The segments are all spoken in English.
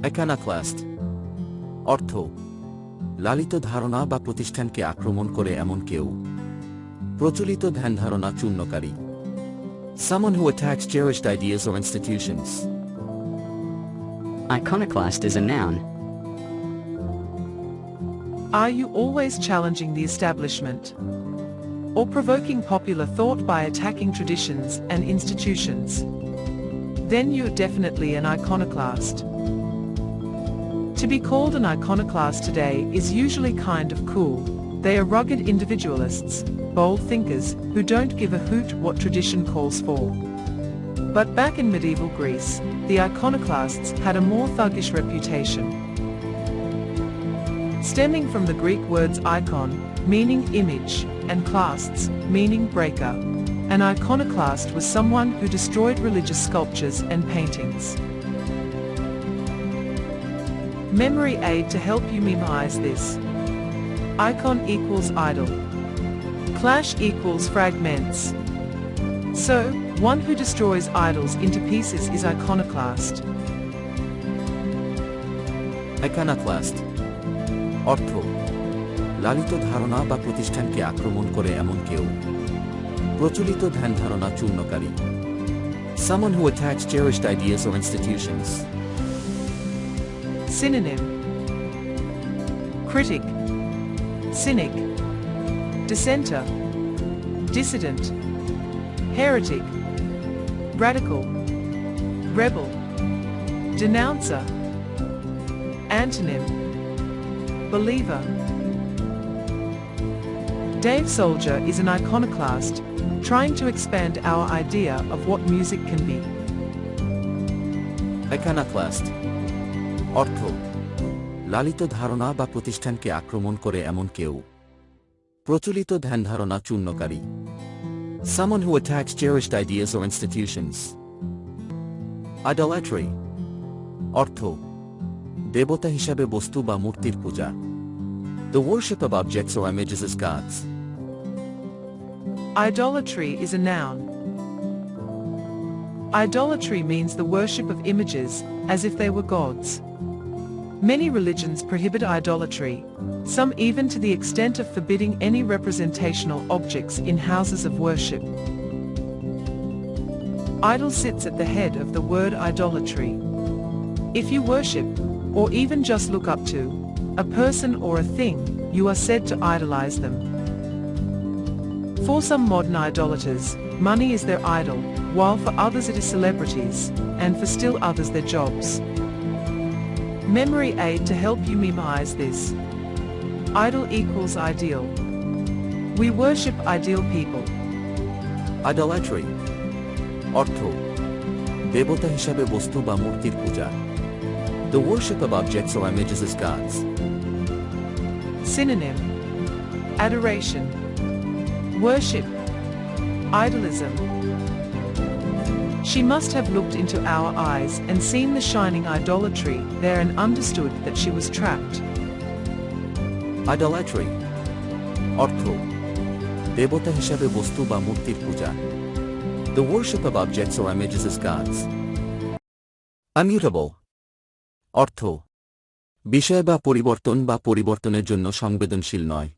Iconoclast অর্থ লালিত ধারণা বা প্রতিষ্ঠানকে আক্রমণ করে এমন কেউ প্রচলিত ধ্যানধারণা চূর্ণকারী someone who attacks cherished ideas or institutions. Iconoclast is a noun. Are you always challenging the establishment? Or provoking popular thought by attacking traditions and institutions? Then you're definitely an iconoclast. To be called an iconoclast today is usually kind of cool. They are rugged individualists, bold thinkers, who don't give a hoot what tradition calls for. But back in medieval Greece, the iconoclasts had a more thuggish reputation. Stemming from the Greek words icon, meaning image, and clasts, meaning breaker, an iconoclast was someone who destroyed religious sculptures and paintings. Memory aid to help you memorize this. Icon equals idol. Clash equals fragments. So, one who destroys idols into pieces is iconoclast. Iconoclast অর্থ লালিত ধারণা বা প্রতিষ্ঠানকে আক্রমণ করে এমন কেউ প্রচলিত ধ্যানধারণা চূর্ণকারী someone who attacks cherished ideas or institutions. Synonym: critic, cynic, dissenter, dissident, heretic, radical, rebel, denouncer. Antonym: believer. Dave Soldier is an iconoclast, trying to expand our idea of what music can be. Iconoclast অর্থ লালিত ধারণা বা প্রতিষ্ঠানকে আক্রমণ করে এমন কেউ প্রচলিত ধ্যানধারণা চূর্ণকারী someone who attacks cherished ideas or institutions. Idolatry অর্থ দেবতা হিসাবে বস্তু বা মূর্তির পূজা the worship of objects or images as gods. Idolatry is a noun. Idolatry means the worship of images, as if they were gods. Many religions prohibit idolatry, some even to the extent of forbidding any representational objects in houses of worship. Idol sits at the head of the word idolatry. If you worship, or even just look up to, a person or a thing, you are said to idolize them. For some modern idolaters, money is their idol, while for others it is celebrities, and for still others their jobs. Memory aid to help you memorize this. Idol equals ideal. We worship ideal people. Idolatry অর্থ দেবতা হিসাবে বস্তু বা মূর্তির পূজা the worship of objects or images as gods. Synonym: adoration, worship, idolism. She must have looked into our eyes and seen the shining idolatry there and understood that she was trapped. Idolatry অর্থ দেবতা হিসাবে বস্তু বা মূর্তির পূজা the worship of objects or images as gods. Immutable অর্থ বিষয় বা পরিবর্তনের জন্য সংবেদনশীল নয়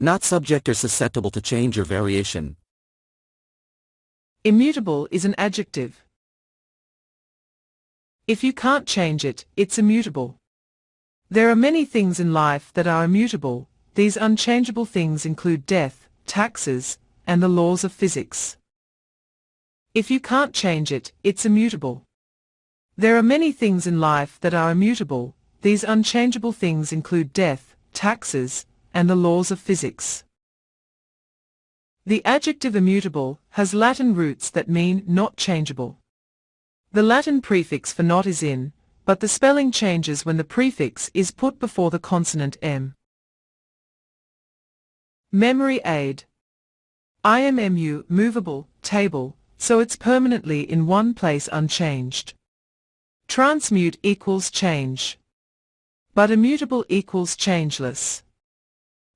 not subject or susceptible to change or variation. Immutable is an adjective. If you can't change it, it's immutable. There are many things in life that are immutable. These unchangeable things include death, taxes, and the laws of physics. If you can't change it, it's immutable. There are many things in life that are immutable. These unchangeable things include death, taxes, and the laws of physics. The adjective immutable has Latin roots that mean not changeable. The Latin prefix for not is in, but the spelling changes when the prefix is put before the consonant m. Memory aid. IMMU, movable, table, so it's permanently in one place unchanged. Transmute equals change. But immutable equals changeless.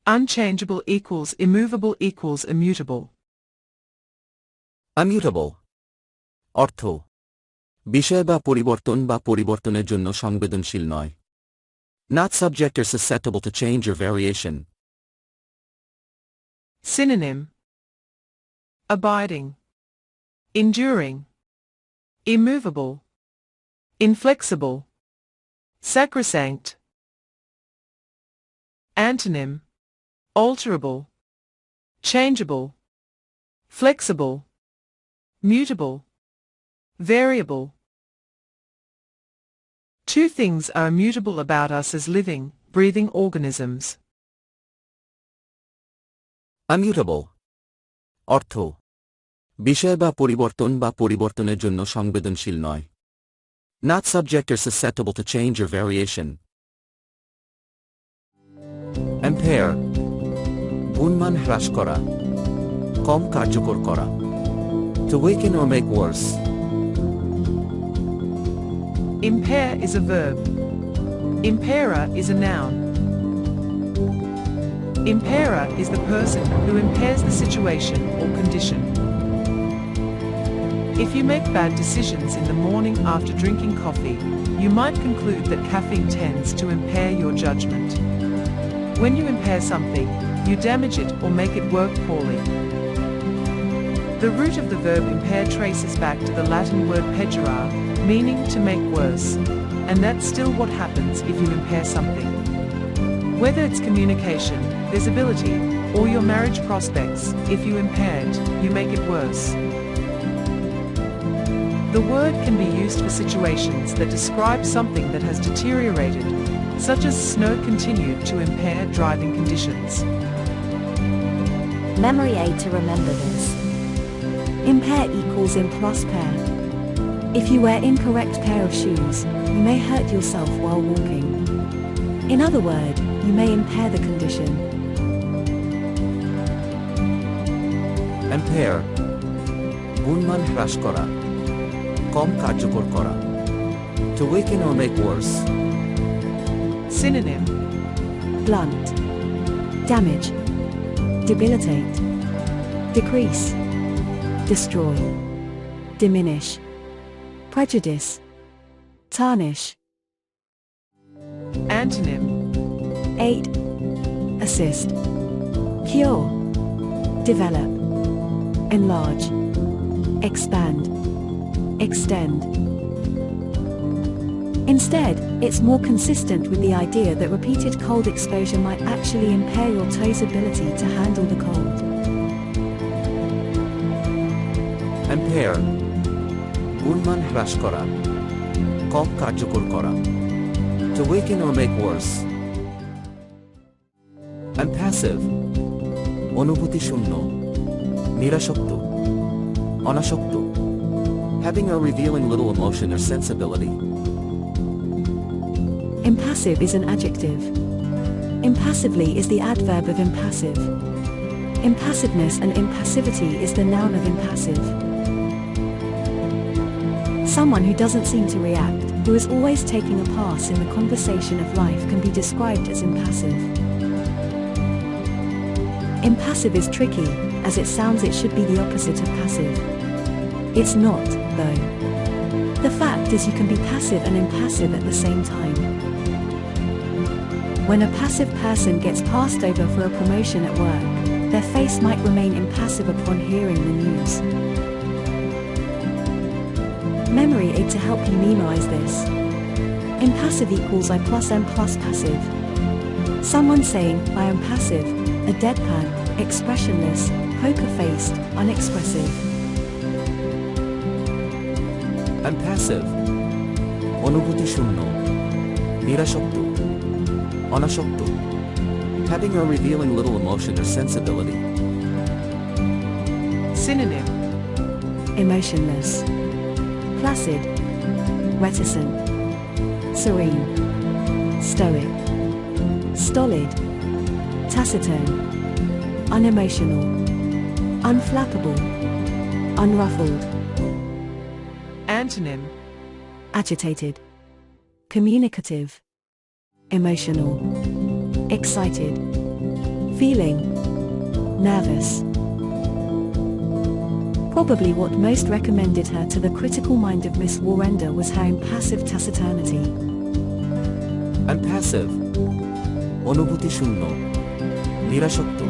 Unchangeable equals immovable equals immutable. Immutable অর্থ বিষয় বা পরিবর্তনের জন্য সংবেদনশীল নয়। Not subject or susceptible to change or variation. Synonym: abiding, enduring, immovable, inflexible, sacrosanct. Antonym: alterable, changeable, flexible, mutable, variable. Two things are immutable about us as living, breathing organisms. Immutable. অর্থ: বিষয় বা পরিবর্তনের জন্য সংবেদনশীল নয়। Not subject or susceptible to change or variation. Impair. গুণমান হ্রাস করা, কম কার্যকর করা। To weaken or make worse. Impair is a verb. Impairer is a noun. Impairer is the person who impairs the situation or condition. If you make bad decisions in the morning after drinking coffee, you might conclude that caffeine tends to impair your judgment. When you impair something, you damage it or make it work poorly. The root of the verb impair traces back to the Latin word pejorar, meaning to make worse, and that's still what happens if you impair something. Whether it's communication, visibility, or your marriage prospects, if you impair it, you make it worse. The word can be used for situations that describe something that has deteriorated, such as snow continued to impair driving conditions. Memory aid to remember this. Impair equals impair. If you wear incorrect pair of shoes, you may hurt yourself while walking. In other words, you may impair the condition. Impair. গুণমান হ্রাস করা, কম কার্যকর করা। To weaken or make worse. Synonym: Blunt, damage, debilitate, decrease, destroy, diminish, prejudice, tarnish. Antonym: Aid, assist, cure, develop, enlarge, expand, extend. Instead, it's more consistent with the idea that repeated cold exposure might actually impair your toes' ability to handle the cold. Impair. গুণমান হ্রাস করা, কম কার্যকর করা। To weaken or make worse. Impassive. অনুভূতি শূন্য, নিরাসক্ত, অনাসক্ত. Having or revealing little emotion or sensibility. Impassive is an adjective. Impassively is the adverb of impassive. Impassiveness and impassivity is the noun of impassive. Someone who doesn't seem to react, who is always taking a pass in the conversation of life, can be described as impassive. Impassive is tricky, as it sounds it should be the opposite of passive. It's not, though. The fact is you can be passive and impassive at the same time. When a passive person gets passed over for a promotion at work, their face might remain impassive upon hearing the news. Memory aid to help you memorize this. Impassive equals I plus M plus passive. Someone saying, I am passive, a deadpan, expressionless, poker-faced, unexpressive. Impassive. অনুভূতি শূন্য, নিরাসক্ত, অনাসক্ত. Having or revealing little emotion or sensibility. Synonym: Emotionless, placid, reticent, serene, stoic, stolid, taciturn, unemotional, unflappable, unruffled. Antonym: Agitated, communicative, emotional, excited, feeling, nervous. Probably what most recommended her to the critical mind of Miss Warrender was her impassive taciturnity. Impassive, অনুভূতি শূন্য, নিরাসক্ত,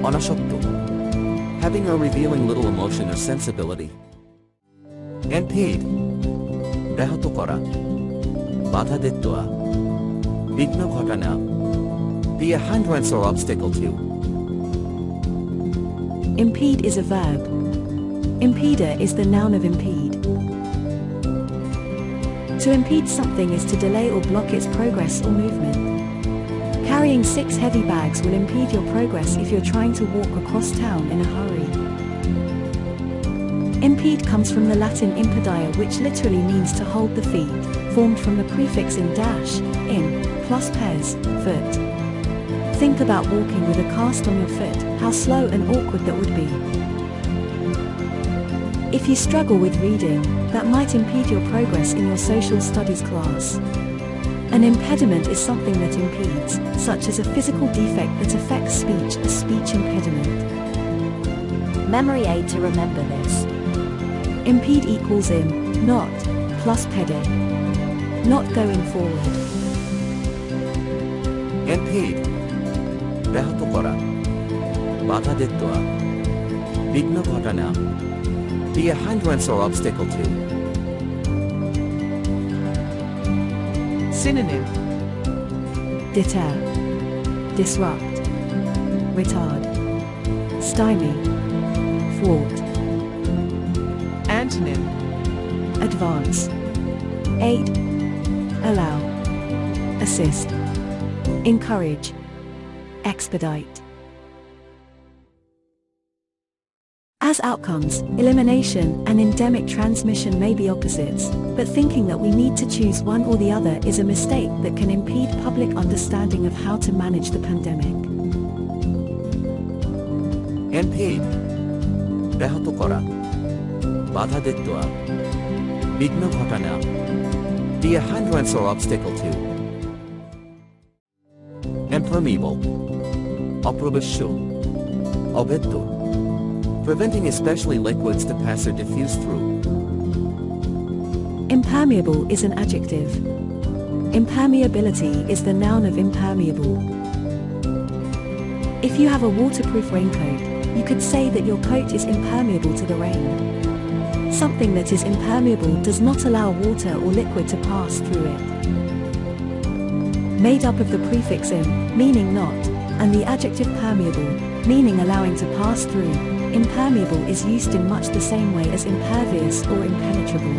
অনাসক্ত, having or revealing little emotion or sensibility. Impede, ব্যাহত করা, বাধা দেওয়া, বিঘ্ন ঘটানো, be a hindrance or obstacle to. Impede is a verb. Impeder is the noun of impede. To impede something is to delay or block its progress or movement. Carrying 6 heavy bags will impede your progress if you're trying to walk across town in a hurry. Impede comes from the Latin impedire, which literally means to hold the feet, formed from the prefix in dash, in, plus pes, foot. Think about walking with a cast on your foot, how slow and awkward that would be. If you struggle with reading, that might impede your progress in your social studies class. An impediment is something that impedes, such as a physical defect that affects speech, a speech impediment. Memory aid to remember this. Impede equals im, not, plus pede. Not going forward. Impede, ব্যাহত করা, বাধা দেওয়া, বিঘ্ন ঘটানো, be a hindrance or obstacle to. Synonym: Deter, disrupt, retard, stymie, thwart. Antonym: Advance, aid, allow, assist, encourage, expedite. As outcomes, elimination and endemic transmission may be opposites, but thinking that we need to choose one or the other is a mistake that can impede public understanding of how to manage the pandemic. Impede, ব্যাহত করা, বাধা দেওয়া, বিঘ্ন ঘটানো, be a hindrance or obstacle to. Impermeable, অপ্রবেশ্য, অভেদ্য, preventing especially liquids to pass or diffuse through. Impermeable is an adjective. Impermeability is the noun of impermeable. If you have a waterproof raincoat, you could say that your coat is impermeable to the rain. Something that is impermeable does not allow water or liquid to pass through it. Made up of the prefix im, meaning not, and the adjective permeable, meaning allowing to pass through, impermeable is used in much the same way as impervious or impenetrable.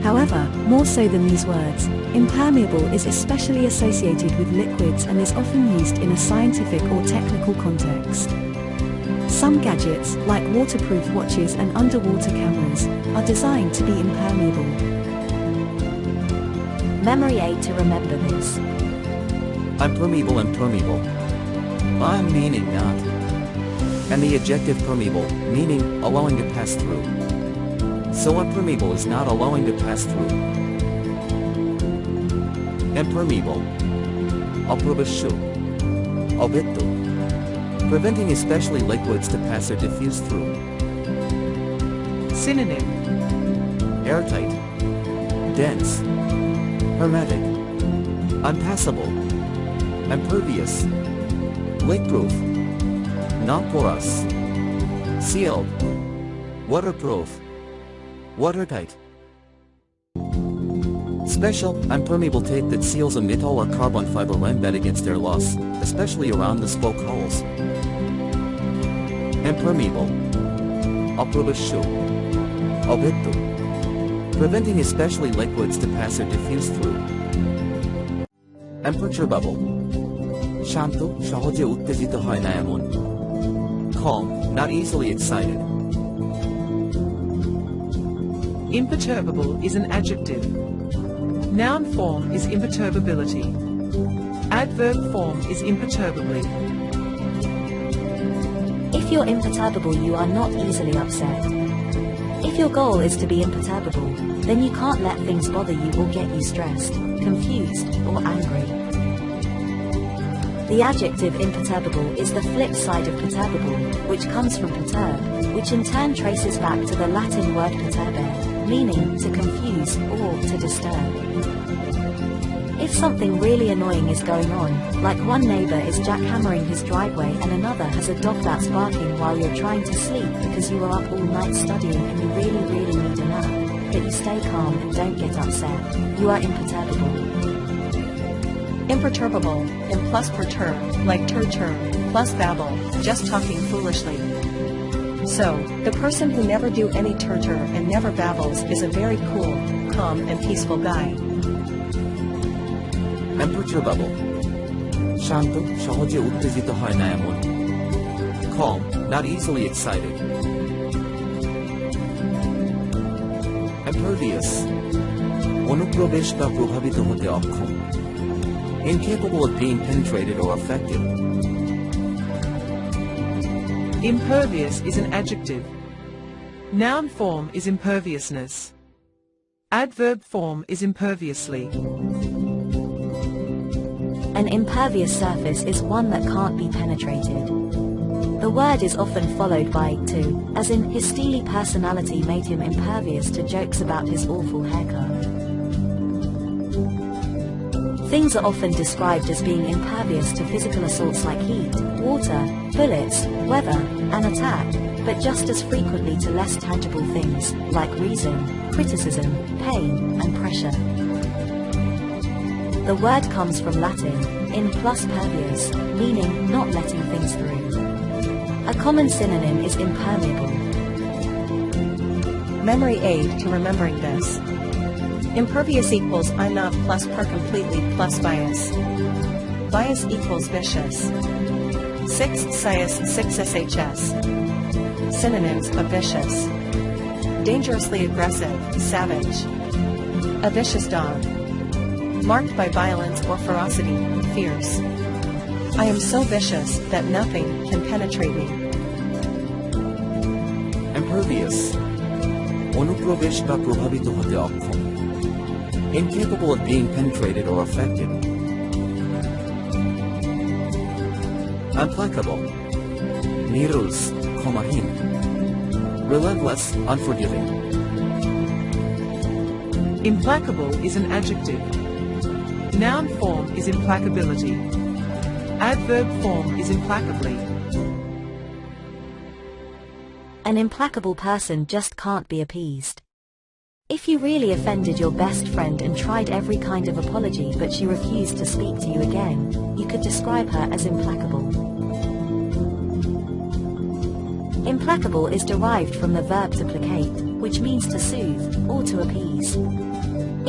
However, more so than these words, impermeable is especially associated with liquids and is often used in a scientific or technical context. Some gadgets, like waterproof watches and underwater cameras, are designed to be impermeable. Memory aid to remember this. Impermeable, impermeable. I'm meaning not. And the adjective permeable, meaning allowing to pass through. So impermeable is not allowing to pass through. Impermeable, অপ্রবেশ্য, অভেদ্য, preventing especially liquids to pass or diffuse through. Synonym: Airtight, dense, hermetic, unpassable, impervious, leakproof, non-porous, sealed, waterproof, watertight. Special, impermeable tape that seals a metal or carbon fiber embed against air loss, especially around the spoke holes. Impermeable, অপ্রবেশ্য, অভেদ্য, preventing especially liquids to pass or diffuse through. Imperturbable, শান্ত, সহজে উত্তেজিত হয় না এমন. Calm, not easily excited. Imperturbable is an adjective. Noun form is imperturbability. Adverb form is imperturbably. If you're imperturbable, you are not easily upset. If your goal is to be imperturbable, then you can't let things bother you or get you stressed, confused, or angry. The adjective imperturbable is the flip side of perturbable, which comes from perturb, which in turn traces back to the Latin word perturbare, meaning to confuse or to disturb. If something really annoying is going on, like one neighbor is jackhammering his driveway and another has a dog that's barking while you're trying to sleep because you were up all night studying and you really need a nap, but you stay calm and don't get upset, you are imperturbable. Imperturbable, im plus perturb, like tur plus babble, just talking foolishly. So, the person who never do any tur and never babbles is a very cool, calm and peaceful guy. Imperturbable. শান্ত, সহজে উত্তেজিত হয় না এমন. Calm, not easily excited. Impervious. অনুপ্রবেশ বা প্রভাবিত হতে অক্ষম. Incapable of being penetrated or affected. Impervious is an adjective. Noun form is imperviousness. Adverb form is imperviously. An impervious surface is one that can't be penetrated. The word is often followed by to, as in his steely personality made him impervious to jokes about his awful haircut. Things are often described as being impervious to physical assaults like heat, water, bullets, weather, and attack, but just as frequently to less tangible things, like reason, criticism, pain, and pressure. The word comes from Latin, in plus pervious, meaning not letting things through. A common synonym is impermeable. Memory aid to remembering this. Impervious equals I'm not plus per completely plus bias. Bias equals vicious. 6 sias 6 shs. Synonyms of vicious. Dangerously aggressive, savage. A vicious dog. Marked by violence or ferocity, fierce. I am so vicious that nothing can penetrate me. Impervious. অনুপ্রবেশ বা প্রভাবিত হতে অক্ষম. Incapable of being penetrated or affected. Implacable. Niruls, komahim. Relentless, unforgiving. Implacable is an adjective. Noun form is implacability. Adverb form is implacably. An implacable person just can't be appeased. If you really offended your best friend and tried every kind of apology but she refused to speak to you again, you could describe her as implacable. Implacable is derived from the verb to placate, which means to soothe, or to appease.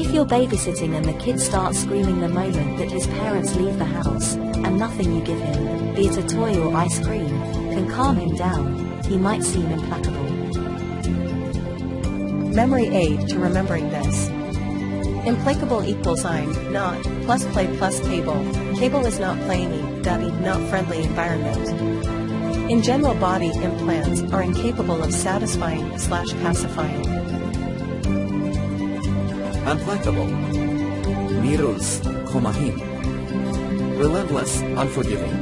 If you're babysitting and the kid starts screaming the moment that his parents leave the house, and nothing you give him, be it a toy or ice cream, can calm him down, he might seem implacable. Memory aid to remembering this. Implacable equals I'm not plus play plus cable. Cable is not playing, dubby, not friendly environment. In general, body implants are incapable of satisfying/pacifying. Implacable. Niruls, komahim. Relentless, unforgiving.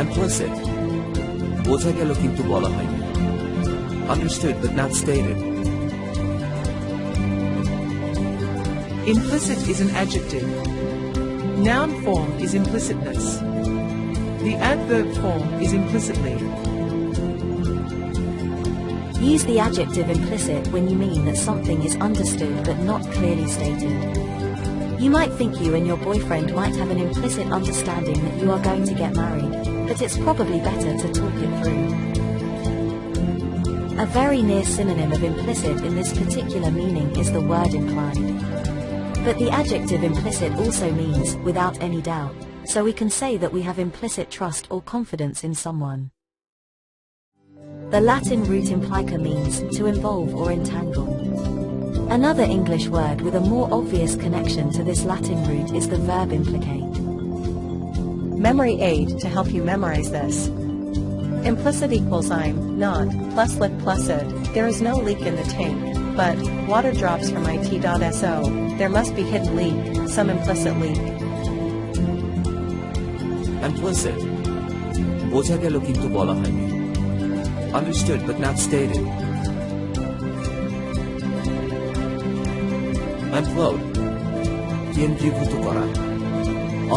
Implicit. বোঝা গেল কিন্তু বলা হয়নি. Understood but not stated. Implicit is an adjective. Noun form is implicitness. The adverb form is implicitly. Use the adjective implicit when you mean that something is understood but not clearly stated. You might think you and your boyfriend might have an implicit understanding that you are going to get married, but it's probably better to talk it through. A very near synonym of implicit in this particular meaning is the word implied. But the adjective implicit also means without any doubt, so we can say that we have implicit trust or confidence in someone. The Latin root implica means to involve or entangle. Another English word with a more obvious connection to this Latin root is the verb implicate. Memory aid to help you memorize this. Implicit equals I'm not plus lit plus it. There is no leak in the tank, But, water drops from it.so, there must be hidden leak, some implicit leak. Implicit. বোঝা গেল কিন্তু বলা হয়নি। Understood but not stated. Implode. কেন্দ্রীভূত করা।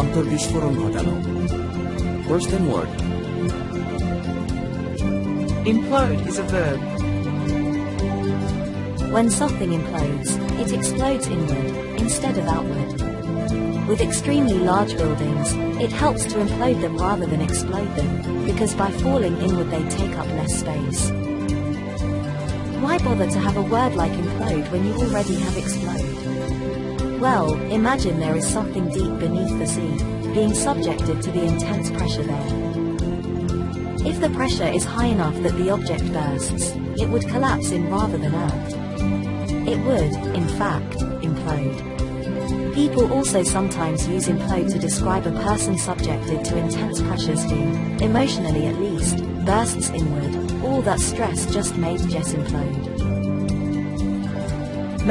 অন্তর্বিস্ফোরণ ঘটানো। First in word. Implode is a verb. When something implodes, it explodes inward, instead of outward. With extremely large buildings, it helps to implode them rather than explode them, because by falling inward they take up less space. Why bother to have a word like implode when you already have explode? Well, imagine there is something deep beneath the sea, being subjected to the intense pressure there. If the pressure is high enough that the object bursts, it would collapse in rather than out. It would, in fact, implode. People also sometimes use implode to describe a person subjected to intense pressures who, emotionally at least, bursts inward. All that stress just made Jess implode.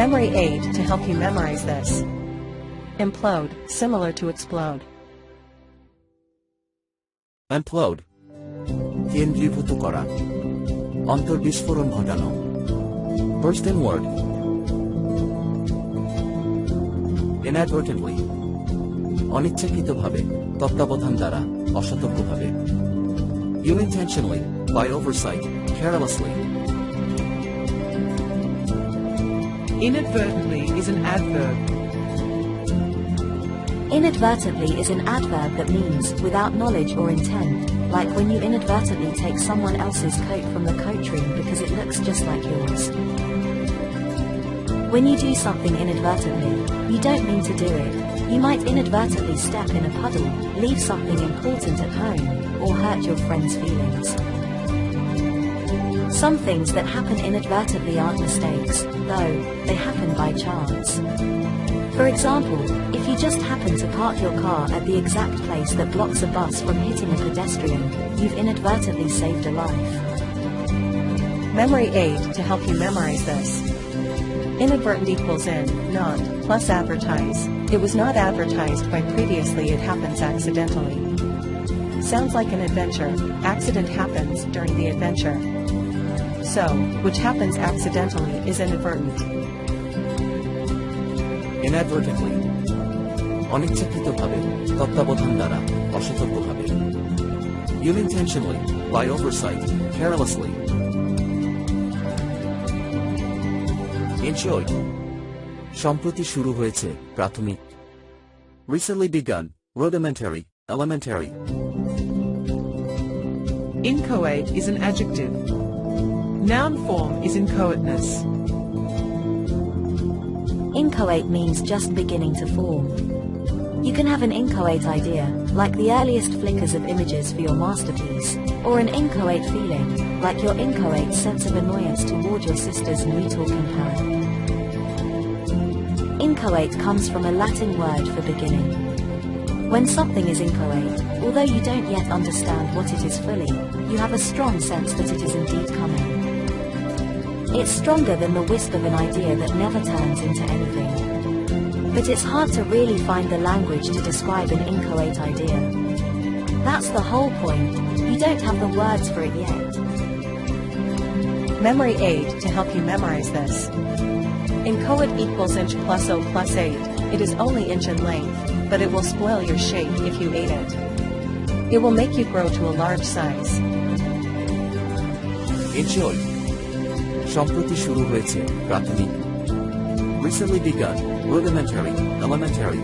Memory aid to help you memorize this. Implode, similar to explode. Implode. কেন্দ্রীভূত করা। অন্তর্বিস্ফোরণ ঘটানো। First in word. Inadvertently. অনিচ্ছাকৃতভাবে, তত্ত্বাবধান দ্বারা, অসতর্কভাবে। Unintentionally, by oversight, carelessly. Inadvertently is an adverb. Inadvertently is an adverb that means without knowledge or intent, like when you inadvertently take someone else's coat from the coat room because it looks just like yours. When you do something inadvertently, you don't mean to do it. You might inadvertently step in a puddle, leave something important at home, or hurt your friend's feelings. Some things that happen inadvertently aren't mistakes, though, they happen by chance. For example, if you just happen to park your car at the exact place that blocks a bus from hitting a pedestrian, you've inadvertently saved a life. Memory aid to help you memorize this. Inadvertent equals in, not, plus advertise. It was not advertised by previously, it happens accidentally. Sounds like an adventure. Accident happens during the adventure. So, which happens accidentally is inadvertent. Inadvertently. অনিচ্ছাকৃতভাবে, তত্ত্বাবধান দ্বারা, অসতর্কভাবে। Unintentionally, by oversight, carelessly. Inchoate. সম্প্রতি শুরু হয়েছে, প্রাথমিক। Recently begun, rudimentary, elementary. Inchoate is an adjective. Noun form is inchoateness. Inchoate means just beginning to form. You can have an inchoate idea, like the earliest flickers of images for your masterpiece, or an inchoate feeling, like your inchoate sense of annoyance toward your sister's new talking her. Inchoate comes from a Latin word for beginning. When something is inchoate, although you don't yet understand what it is fully, you have a strong sense that it is indeed coming. It's stronger than the wisp of an idea that never turns into anything. But it's hard to really find the language to describe an inchoate idea. That's the whole point, you don't have the words for it yet. Memory aid to help you memorize this. Inchoate equals inch plus O plus 8. It is only inch in length, but it will spoil your shape if you ate it. It will make you grow to a large size. Inchoate. সম্প্রতি শুরু হয়েছে, প্রাথমিক। Recently begun, rudimentary, elementary.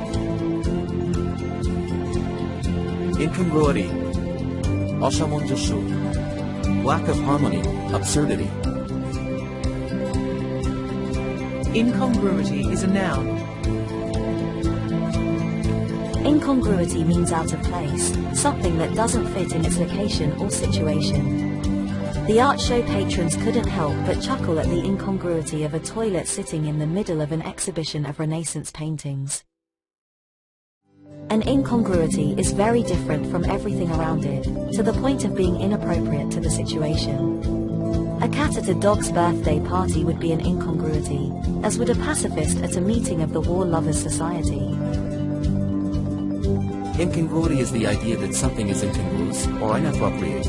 Incongruity. অসামঞ্জস্য. Lack of harmony, absurdity. Incongruity is a noun. Incongruity means out of place, something that doesn't fit in its location or situation. The art show patrons couldn't help but chuckle at the incongruity of a toilet sitting in the middle of an exhibition of Renaissance paintings. An incongruity is very different from everything around it, to the point of being inappropriate to the situation. A cat at a dog's birthday party would be an incongruity, as would a pacifist at a meeting of the War Lovers Society. Incongruity is the idea that something is incongruous or inappropriate.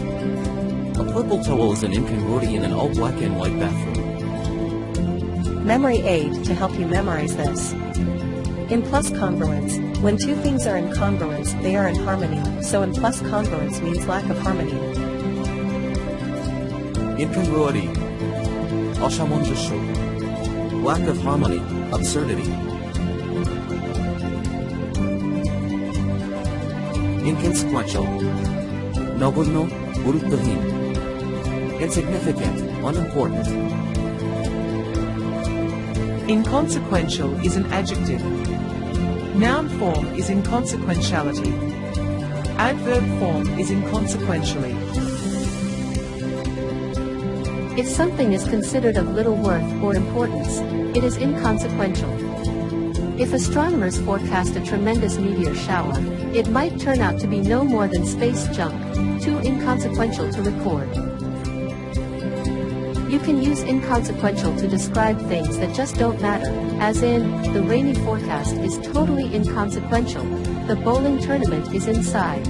A purple towel is an incongruity in an all black and white bathroom. Memory aid to help you memorize this. In plus congruence, when two things are in congruence, they are in harmony, so in plus congruence means lack of harmony. Incongruity, অসামঞ্জস্য, lack of harmony, absurdity. Inconsequential, নগণ্য, গুরুত্বহীন. Insignificant, unimportant. Inconsequential is an adjective. Noun form is inconsequentiality. Adverb form is inconsequentially. If something is considered of little worth or importance, it is inconsequential. If astronomers forecast a tremendous meteor shower, it might turn out to be no more than space junk, too inconsequential to record. You can use inconsequential to describe things that just don't matter, as in, the rainy forecast is totally inconsequential, the bowling tournament is inside.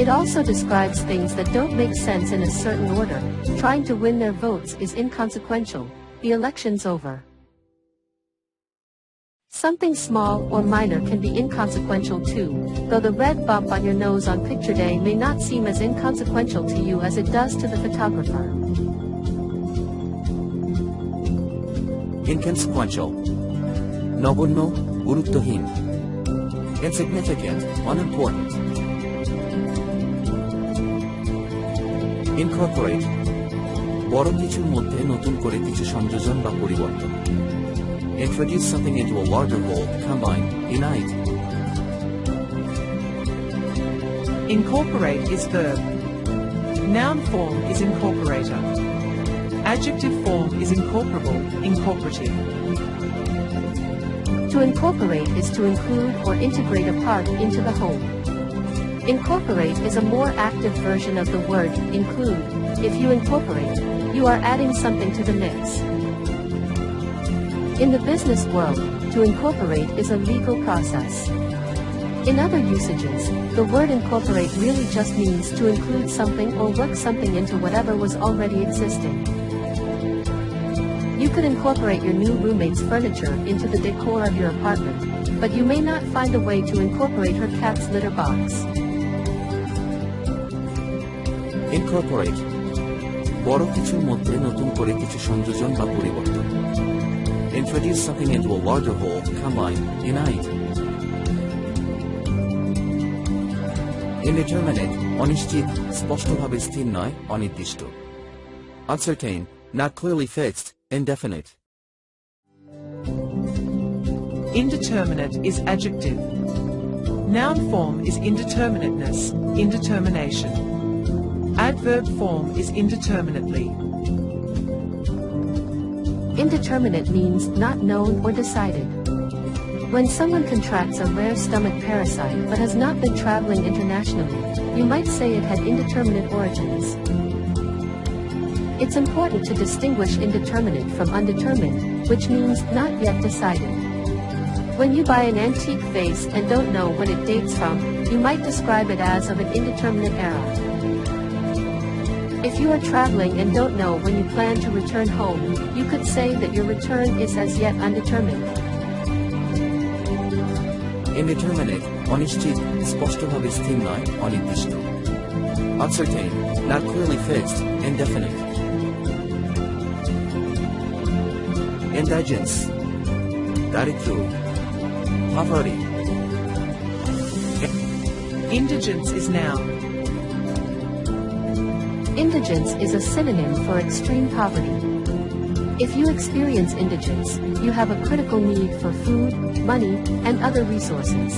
It also describes things that don't make sense in a certain order, trying to win their votes is inconsequential, the election's over. Something small or minor can be inconsequential too, though the red bump on your nose on picture day may not seem as inconsequential to you as it does to the photographer. Inconsequential, নগণ্য, গুরুত্বহীন. Insignificant, unimportant. Incorporate, বড় কিছুর মধ্যে নতুন করে কিছু সংযোজন বা পরিবর্তন. Introduce something into a larger whole, combine, unite. Incorporate is verb. Noun form is incorporator. Adjective form is incorporable, incorporative. To incorporate is to include or integrate a part into the whole. Incorporate is a more active version of the word include. If you incorporate, you are adding something to the mix. In the business world, to incorporate is a legal process. In other usages, the word incorporate really just means to include something or work something into whatever was already existing. You could incorporate your new roommate's furniture into the decor of your apartment, but you may not find a way to incorporate her cat's litter box. Incorporate, বড় কিছুর মধ্যে নতুন করে কিছু সংযোজন বা পরিবর্তন. Introduce something into a larger whole, combine, unite. Indeterminate, অনিশ্চিত, স্পষ্টভাবে স্থির নয়, অনির্দিষ্ট. Uncertain, not clearly fixed, indefinite. Indeterminate is adjective. Noun form is indeterminateness, indetermination. Adverb form is indeterminately. Indeterminate means not known or decided. When someone contracts a rare stomach parasite but has not been traveling internationally, you might say it had indeterminate origins. It's important to distinguish indeterminate from undetermined, which means not yet decided. When you buy an antique vase and don't know when it dates from, you might describe it as of an indeterminate era. If you are traveling and don't know when you plan to return home, you could say that your return is as yet undetermined. Indeterminate, অনিশ্চিত, স্পষ্টভাবে স্থির নয়, অনির্দিষ্ট. Uncertain, not clearly fixed, indefinite. Indigence, দারিদ্র্য, poverty. Indigence is noun. Indigence is a synonym for extreme poverty. If you experience indigence, you have a critical need for food, money, and other resources.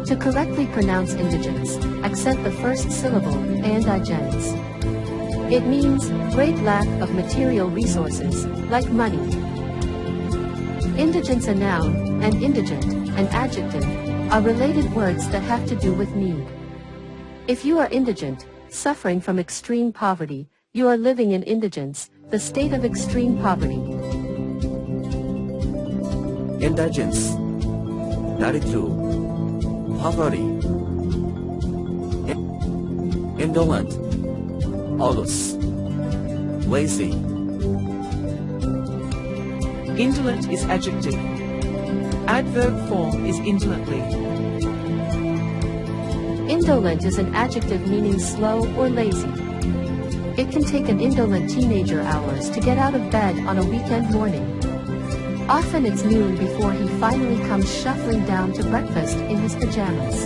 To correctly pronounce indigence, accent the first syllable, indigence. It means great lack of material resources, like money. Indigence, a noun, and indigent, an adjective, are related words that have to do with need. If you are indigent, suffering from extreme poverty, you are living in indigence, the state of extreme poverty. Indigence, daritru, poverty. Indolent, alus, lazy. Indolent is adjective. Adverb form is indolently. Indolent is an adjective meaning slow or lazy. It can take an indolent teenager hours to get out of bed on a weekend morning. Often it's noon before he finally comes shuffling down to breakfast in his pajamas.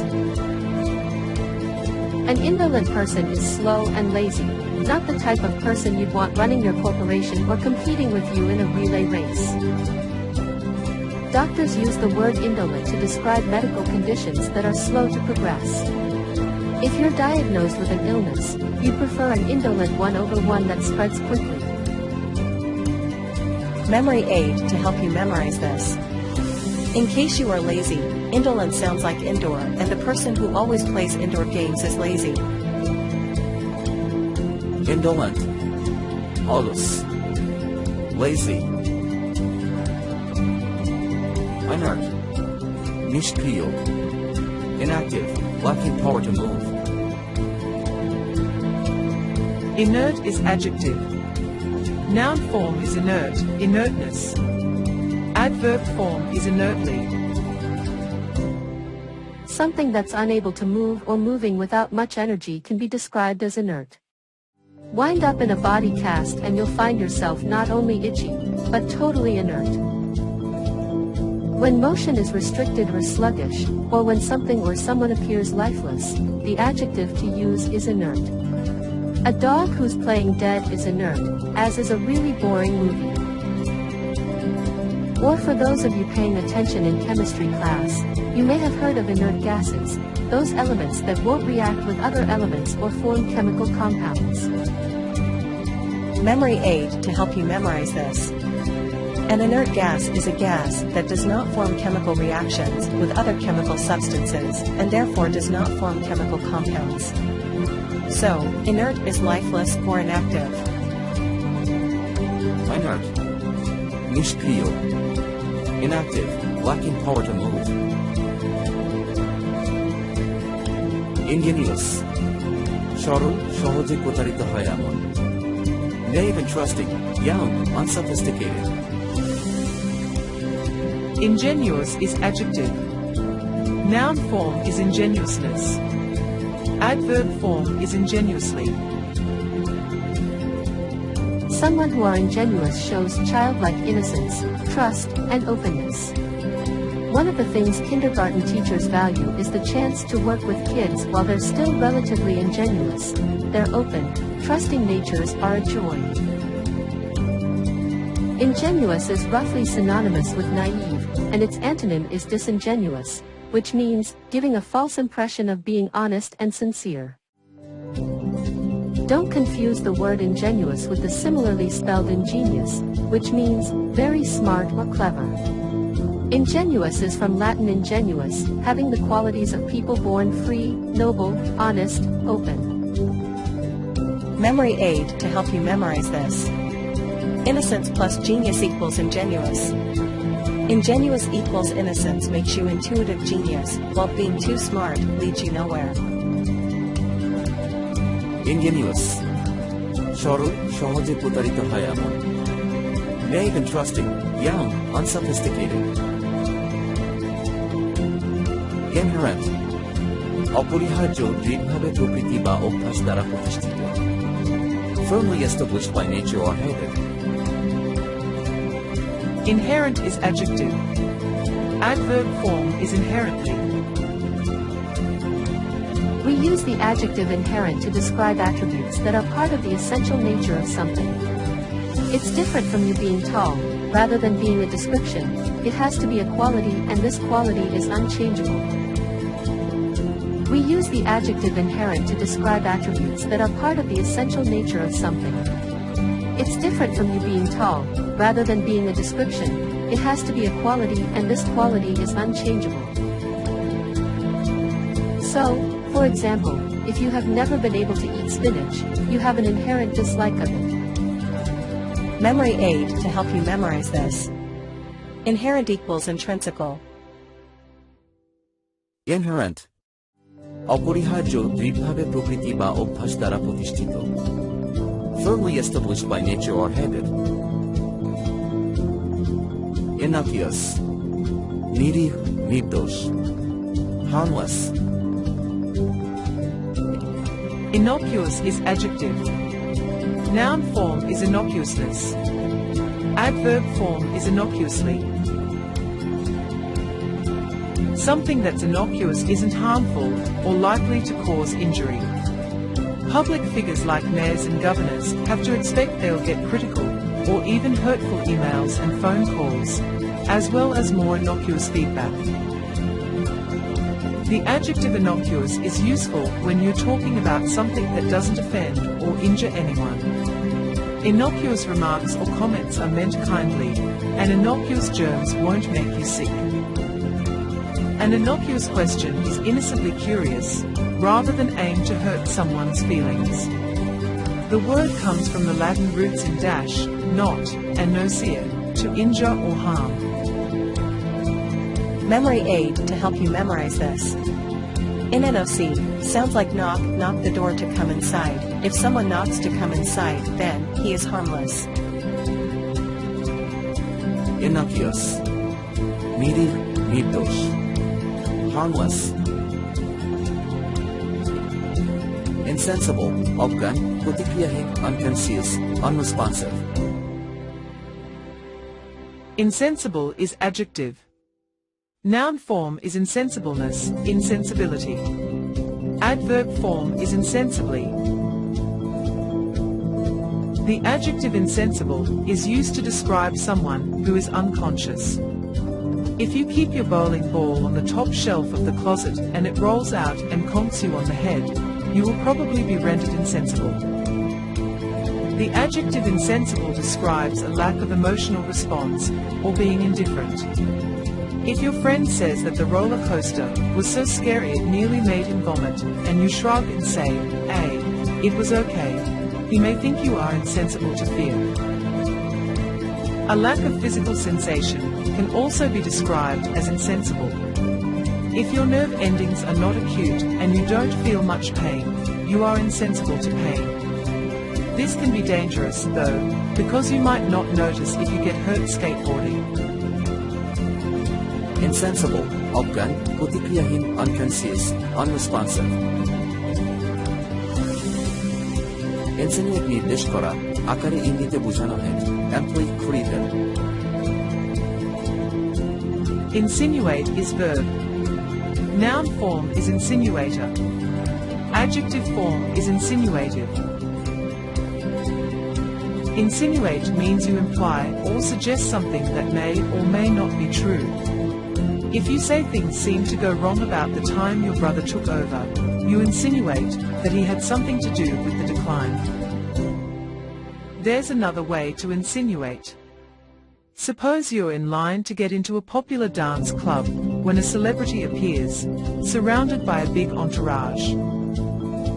An indolent person is slow and lazy, not the type of person you'd want running your corporation or competing with you in a relay race. Doctors use the word indolent to describe medical conditions that are slow to progress. If you're diagnosed with an illness, you prefer an indolent one over one that spreads quickly. Memory aid to help you memorize this. In case you are lazy, indolent sounds like indoor, and the person who always plays indoor games is lazy. Indolent, alus, lazy. Inert, nishkriyo, inactive, lacking power to move. Inert is adjective. Noun form is inert, inertness. Adverb form is inertly. Something that's unable to move or moving without much energy can be described as inert. Wind up in a body cast and you'll find yourself not only itchy, but totally inert. When motion is restricted or sluggish, or when something or someone appears lifeless, the adjective to use is inert. A dog who's playing dead is inert, as is a really boring movie. Or for those of you paying attention in chemistry class, you may have heard of inert gases, those elements that won't react with other elements or form chemical compounds. Memory aid to help you memorize this. An inert gas is a gas that does not form chemical reactions with other chemical substances and therefore does not form chemical compounds. So, inert is lifeless or inactive. Inert, nishkriyo, inactive, lacking power to move. Ingenuous, সরল, সহজে প্রতারিত হয় এমন. Naive and trusting, young, unsophisticated. Ingenuous is adjective. Noun form is ingenuousness. Adverb form is ingenuously. Someone who are ingenuous shows childlike innocence, trust, and openness. One of the things kindergarten teachers value is the chance to work with kids while they're still relatively ingenuous. Their open, trusting natures are a joy. Ingenuous is roughly synonymous with naive, and its antonym is disingenuous, which means giving a false impression of being honest and sincere. Don't confuse the word ingenuous with the similarly spelled ingenious, which means very smart or clever. Ingenuous is from Latin ingenuus, having the qualities of people born free, noble, honest, open. Memory aid to help you memorize this. Innocence plus genius equals ingenuous. Ingenuous equals innocence makes you intuitive genius, while being too smart leads you nowhere. Ingenuous, সরল, সহজে প্রতারিত হয় এমন. Naive and trusting, young, unsophisticated. Inherent, অপরিহার্য, দৃঢ়ভাবে প্রকৃতি বা অভ্যাস দ্বারা প্রতিষ্ঠিত. Firmly established by nature or habit. Inherent is adjective. Adverb form is inherently. We use the adjective inherent to describe attributes that are part of the essential nature of something. It's different from you being tall. Rather than being a description, it has to be a quality, and this quality is unchangeable. We use the adjective inherent to describe attributes that are part of the essential nature of something. It's different from you being tall. Rather than being a description, it has to be a quality, and this quality is unchangeable. So, for example, If you have never been able to eat spinach, you have an inherent dislike of it. Memory aid to help you memorize this. Inherent equals intrinsical. Inherent অপরিহার্য দৃঢ়ভাবে প্রকৃতি বা অভ্যাস দ্বারা প্রতিষ্ঠিত, firmly established by nature or habit. Innocuous নিরীহ, নির্দোষ, harmless. Innocuous is adjective. Noun form is innocuousness. Adverb form is innocuously. Something that's innocuous isn't harmful or likely to cause injury. Public figures like mayors and governors have to expect they'll get critical or even hurtful emails and phone calls, as well as more innocuous feedback. The adjective innocuous is useful when you're talking about something that doesn't offend or injure anyone. Innocuous remarks or comments are meant kindly, and innocuous germs won't make you sick. An innocuous question is innocently curious, rather than aimed to hurt someone's feelings. The word comes from the Latin roots in dash, not, and nocere, to injure or harm. Memory aid to help you memorize this. NNOC sounds like knock, knock the door to come inside. If someone knocks to come inside, then he is harmless. Innocuous নিরীহ, নির্দোষ, harmless. Insensible অজ্ঞান, প্রতিক্রিয়াহীন, unconscious, unresponsive. Insensible is adjective. Noun form is insensibleness, insensibility. Adverb form is insensibly. The adjective insensible is used to describe someone who is unconscious. If you keep your bowling ball on the top shelf of the closet and it rolls out and conks you on the head, you will probably be rendered insensible. The adjective insensible describes a lack of emotional response or being indifferent. If your friend says that the roller coaster was so scary it nearly made him vomit, and you shrug and say, "Hey, it was okay," he may think you are insensible to fear. A lack of physical sensation can also be described as insensible. If your nerve endings are not acute and you don't feel much pain, you are insensible to pain. This can be dangerous, though, because you might not notice if you get hurt skateboarding. Insensible অজ্ঞান, প্রতিক্রিয়াহীন, unconscious, unresponsive. Insinuate নির্দেশ করা, আকারে ইঙ্গিতে বোঝানো হয়, Implicit. Insinuate is verb. Noun form is insinuator. Adjective form is insinuative. Insinuate means you imply or suggest something that may or may not be true. If you say things seem to go wrong about the time your brother took over, you insinuate that he had something to do with the decline. There's another way to insinuate. Suppose you're in line to get into a popular dance club when a celebrity appears, surrounded by a big entourage.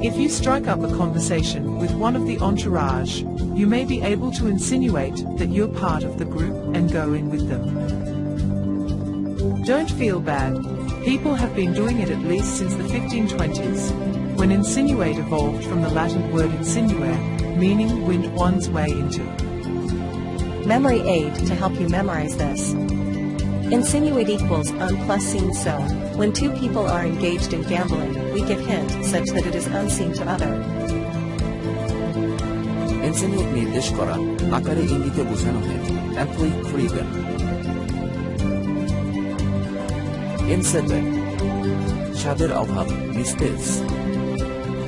If you strike up a conversation with one of the entourage, you may be able to insinuate that you're part of the group and go in with them. Don't feel bad. People have been doing it at least since the 1520s, when insinuate evolved from the Latin word insinuare, meaning wind one's way into. Memory aid to help you memorize this. Insinuate equals un plus seen so. When two people are engaged in gambling, we give hint such that it is unseen to other. Insinuate নির্দেশ করা, আকারে ইঙ্গিতে বোঝানো হয়, Implicit. Insipid স্বাদের অভাব, mistakes.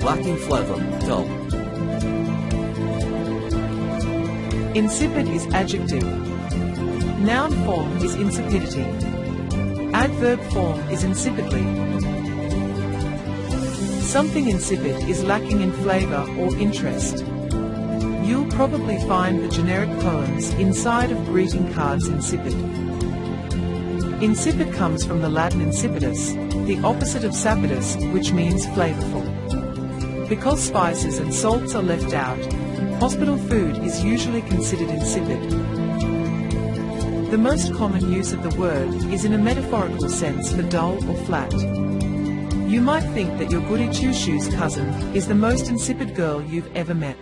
Lacking flavor, dull. Insipid is adjective. Noun form is insipidity. Adverb form is insipidly. Something insipid is lacking in flavor or interest. You'll probably find the generic poems inside of greeting cards insipid. Insipid comes from the Latin insipidus, the opposite of sapidus, which means flavorful. Because spices and salts are left out, hospital food is usually considered insipid. The most common use of the word is in a metaphorical sense for dull or flat. You might think that your goody two-shoes cousin is the most insipid girl you've ever met.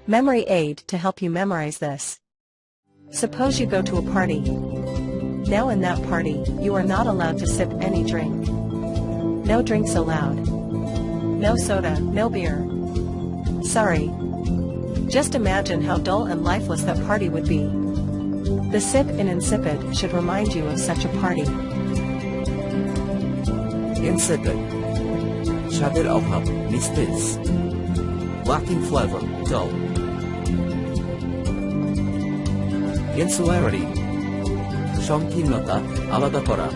Memory aid to help you memorize this. Suppose you go to a party. Now in that party, you are not allowed to sip any drink. No drinks allowed. No soda, no beer. Sorry. Just imagine how dull and lifeless that party would be. The sip in insipid should remind you of such a party. Insipid. স্বাদের অভাব, নিস্তেজ. Lacking flavor, dull. Insularity. সংকীর্ণতা, আলাদা করা.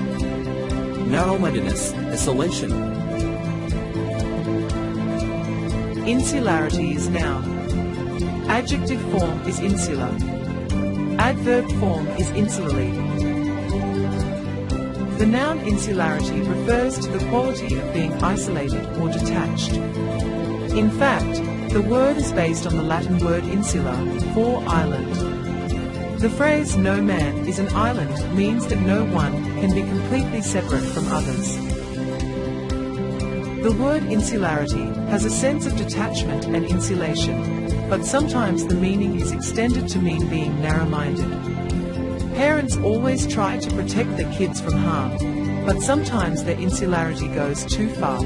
Narrow-mindedness, isolation. Insularity is noun. Adjective form is insular. Adverb form is insularly. The noun insularity refers to the quality of being isolated or detached. In fact, the word is based on the Latin word insula, for island. The phrase "no man is an island" means that no one can be completely separate from others. The word insularity has a sense of detachment and insulation, but sometimes the meaning is extended to mean being narrow-minded. Parents always try to protect their kids from harm, but sometimes their insularity goes too far.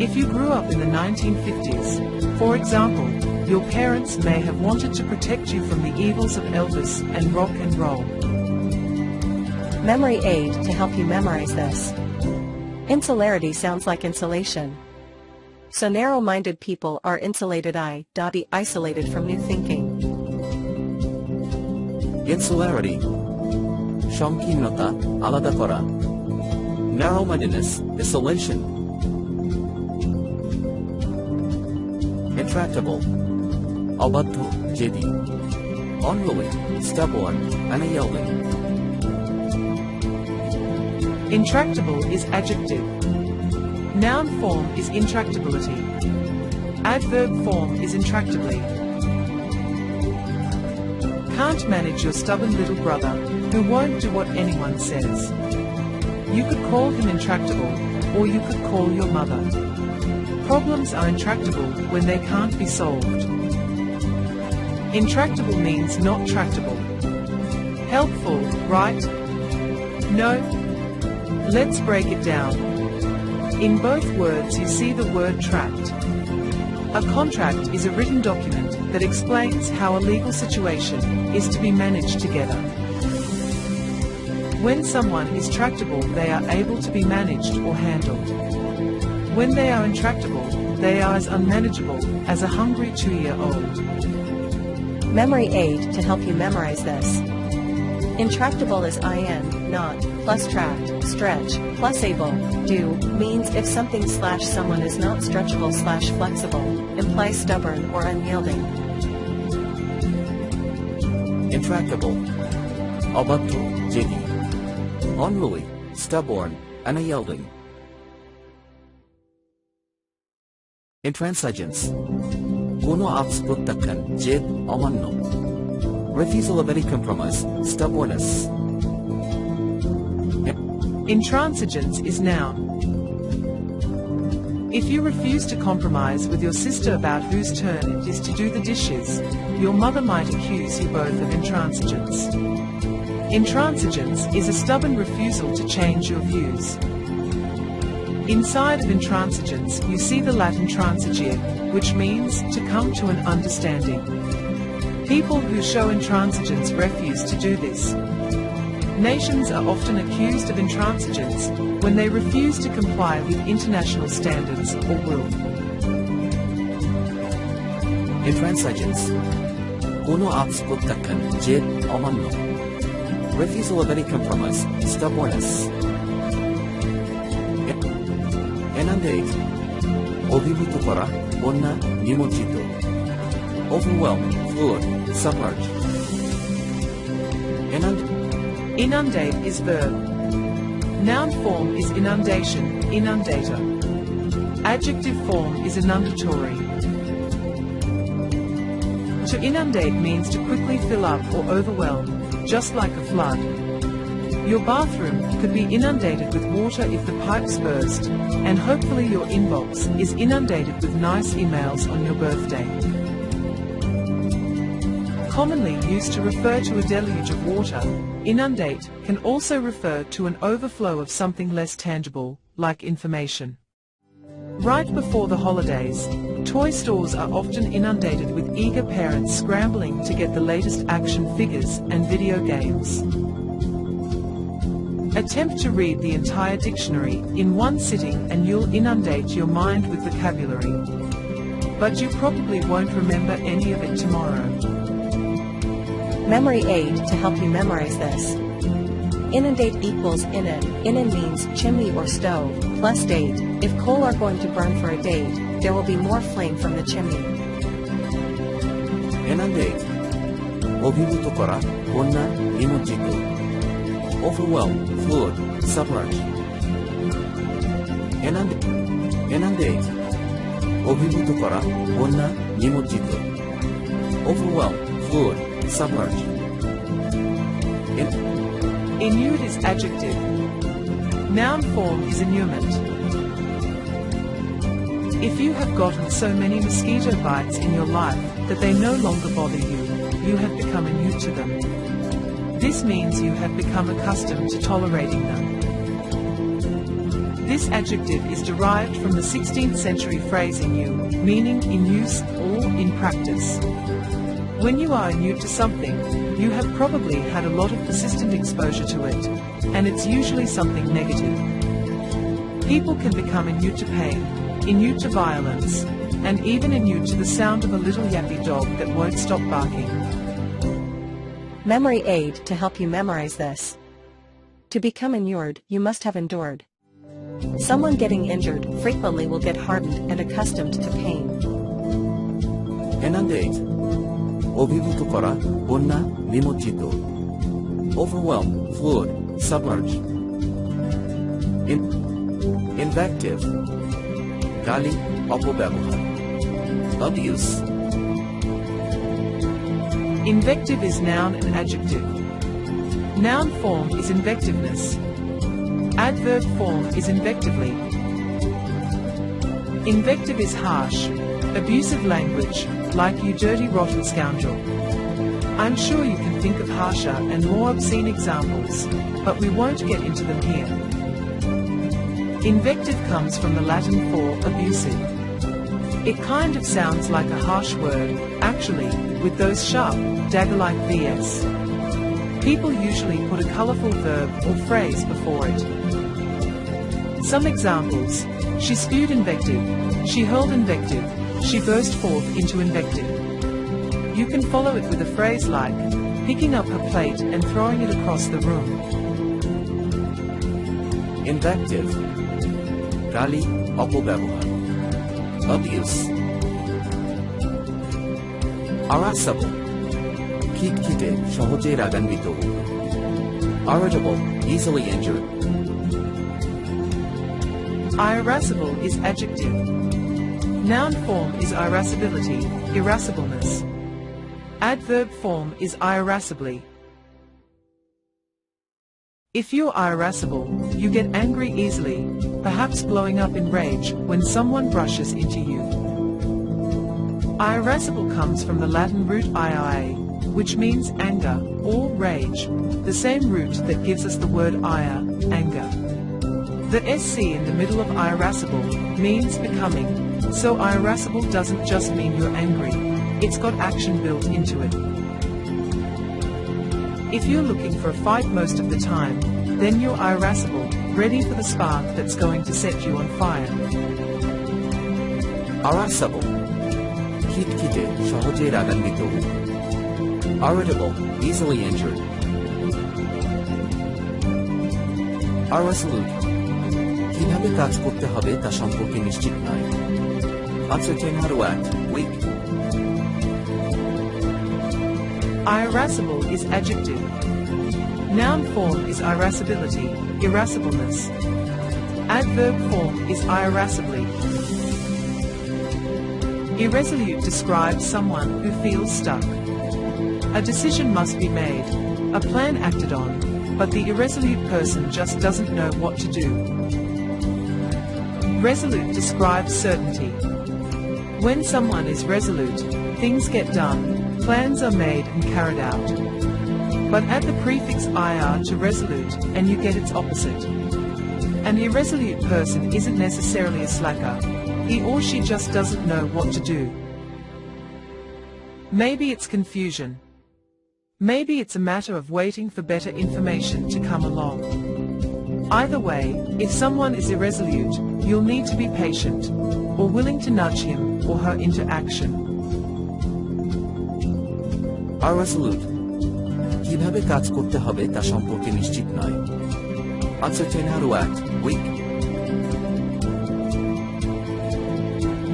If you grew up in the 1950s, for example, your parents may have wanted to protect you from the evils of Elvis and rock and roll. Memory aid to help you memorize this. Insularity sounds like insulation. So narrow-minded people are insulated isolated from new thinking. Insularity. সংকীর্ণতা, আলাদা করা. Narrow-mindedness, isolation. Intractable. অবাধ্য, জেদি. Unwilling, stubborn, unyielding. Intractable is adjective. Noun form is intractability. Adverb form is intractably. Can't manage your stubborn little brother who won't do what anyone says. You could call him intractable, or you could call your mother. Problems are intractable when they can't be solved. Intractable means not tractable. Helpful, right? No? Let's break it down. In both words you see the word tract. A contract is a written document that explains how a legal situation is to be managed together. When someone is tractable, they are able to be managed or handled. When they are intractable, they are as unmanageable as a hungry 2-year-old. Memory aid to help you memorize this. Intractable is in, not, plus tract, stretch, plus able, do, means if something / someone is not stretchable / flexible, implies stubborn or unyielding. Intractable. অবাধ্য, জেদি. Unruly, stubborn, unyielding. Intransigence. কোনো আক্স প্রত্যাখ্যান, জেদ, অমান্য. Refusal of any compromise, stubbornness. Intransigence is noun. If you refuse to compromise with your sister about whose turn it is to do the dishes, your mother might accuse you both of intransigence. Intransigence is a stubborn refusal to change your views. Inside of intransigence, you see the Latin transigere, which means to come to an understanding. People who show intransigence refuse to do this. Nations are often accused of intransigence when they refuse to comply with international standards or will. Intransigence. কোনো আক্স প্রত্যাখ্যান, জেদ, অমান্য. Refusal of any compromise, stubbornness. Inundate. অভিভূত করা, বন্যা, নিমজ্জিত. Overwhelm, flood, submerge. Inundate is verb. Noun form is inundation, inundator. Adjective form is inundatory. To inundate means to quickly fill up or overwhelm, just like a flood. Your bathroom could be inundated with water if the pipes burst, and hopefully your inbox is inundated with nice emails on your birthday. Commonly used to refer to a deluge of water, inundate can also refer to an overflow of something less tangible, like information. Right before the holidays, toy stores are often inundated with eager parents scrambling to get the latest action figures and video games. Attempt to read the entire dictionary in one sitting and you'll inundate your mind with vocabulary. But you probably won't remember any of it tomorrow. Memory aid to help you memorize this. Inundate equals inun. Inun means chimney or stove, plus date. If coal are going to burn for a date, there will be more flame from the chimney. Inundate, অভিভূত করা, বন্যা, নিমজ্জিত. Overwhelm, flood, submerge. Inundate, অভিভূত করা, বন্যা, নিমজ্জিত. Overwhelm, flood, submerge. Inured is adjective. Noun form is inurement. If you have gotten so many mosquito bites in your life that they no longer bother you, you have become inured to them. This means you have become accustomed to tolerating them. This adjective is derived from the 16th century phrase inu, meaning in use or in practice. When you are inured to something, you have probably had a lot of persistent exposure to it, and it's usually something negative. People can become inured to pain, inured to violence, and even inured to the sound of a little yappy dog that won't stop barking. Memory aid to help you memorize this. To become inured, you must have endured. Someone getting injured frequently will get hardened and accustomed to pain. Inundate, অভিভূত করা, বন্যা, নিমজ্জিত. Overwhelm, flood, submerge. Invective, গালি, অপব্যবহার. Abuse. Invective is noun and adjective. Noun form is invectiveness. Adverb form is invectively. Invective is harsh, abusive language, like you dirty rotten scoundrel. I'm sure you can think of harsher and more obscene examples, but we won't get into them here. Invective comes from the Latin for abusive. It kind of sounds like a harsh word, actually, with those sharp, dagger-like VS. People usually put a colourful verb or phrase before it. Some examples: she spewed invective, she hurled invective, she burst forth into invective. You can follow it with a phrase like picking up her plate and throwing it across the room. Invective, গালি, অপব্যবহার. Abuse. Irascible, খিটখিটে, সহজে রাগান্বিত. Irritable, easily injured. Irascible is adjective. Noun form is irascibility, irascibleness. Adverb form is irascibly. If you're irascible, you get angry easily, perhaps blowing up in rage when someone brushes into you. Irascible comes from the Latin root ii, which means anger or rage, the same root that gives us the word ire, anger. The SC in the middle of irascible means becoming, so irascible doesn't just mean you're angry, it's got action built into it. If you're looking for a fight most of the time, then you're irascible, ready for the spark that's going to set you on fire. Irascible, খিটখিটে, সহজে রাগান্বিত. Irritable, easily injured. Irresolute, কিভাবে কাজ করতে হবে তা সম্পর্কে নিশ্চিত নয়. Uncertain how to act, weak. Irascible is adjective. Noun form is irascibility, irascibleness. Adverb form is irascibly. Irresolute describes someone who feels stuck. A decision must be made, a plan acted on, but the irresolute person just doesn't know what to do. Resolute describes certainty. When someone is resolute, things get done, plans are made and carried out. But add the prefix IR to resolute and you get its opposite. An irresolute person isn't necessarily a slacker. He or she just doesn't know what to do. Maybe it's confusion. Maybe it's a matter of waiting for better information to come along. Either way, if someone is irresolute, you'll need to be patient, or willing to nudge him or her into action. Irresolute. কিভাবে কাজ করতে হবে তা সম্পর্কে নিশ্চিত নয়। Uncertain how to act, weak.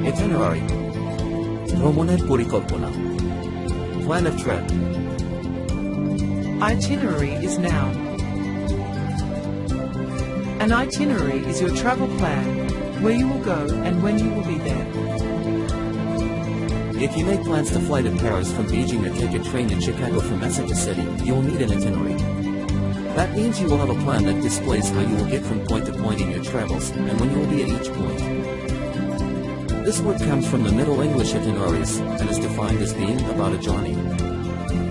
Itinerary. ভ্রমণের পরিকল্পনা। Plan of trip. Itinerary is noun. An itinerary is your travel plan, where you will go and when you will be there. If you make plans to fly to Paris from Beijing or take a train to Chicago from Mexico City, you will need an itinerary. That means you will have a plan that displays how you will get from point to point in your travels and when you will be at each point. This word comes from the Middle English itineraries and is defined as being about a journey.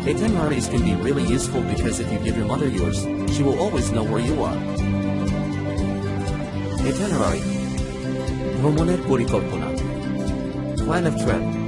Itineraries can be really useful because if you give your mother yours, she will always know where you are. Itinerary. ভ্রমণের পরিকল্পনা. Plan of trip.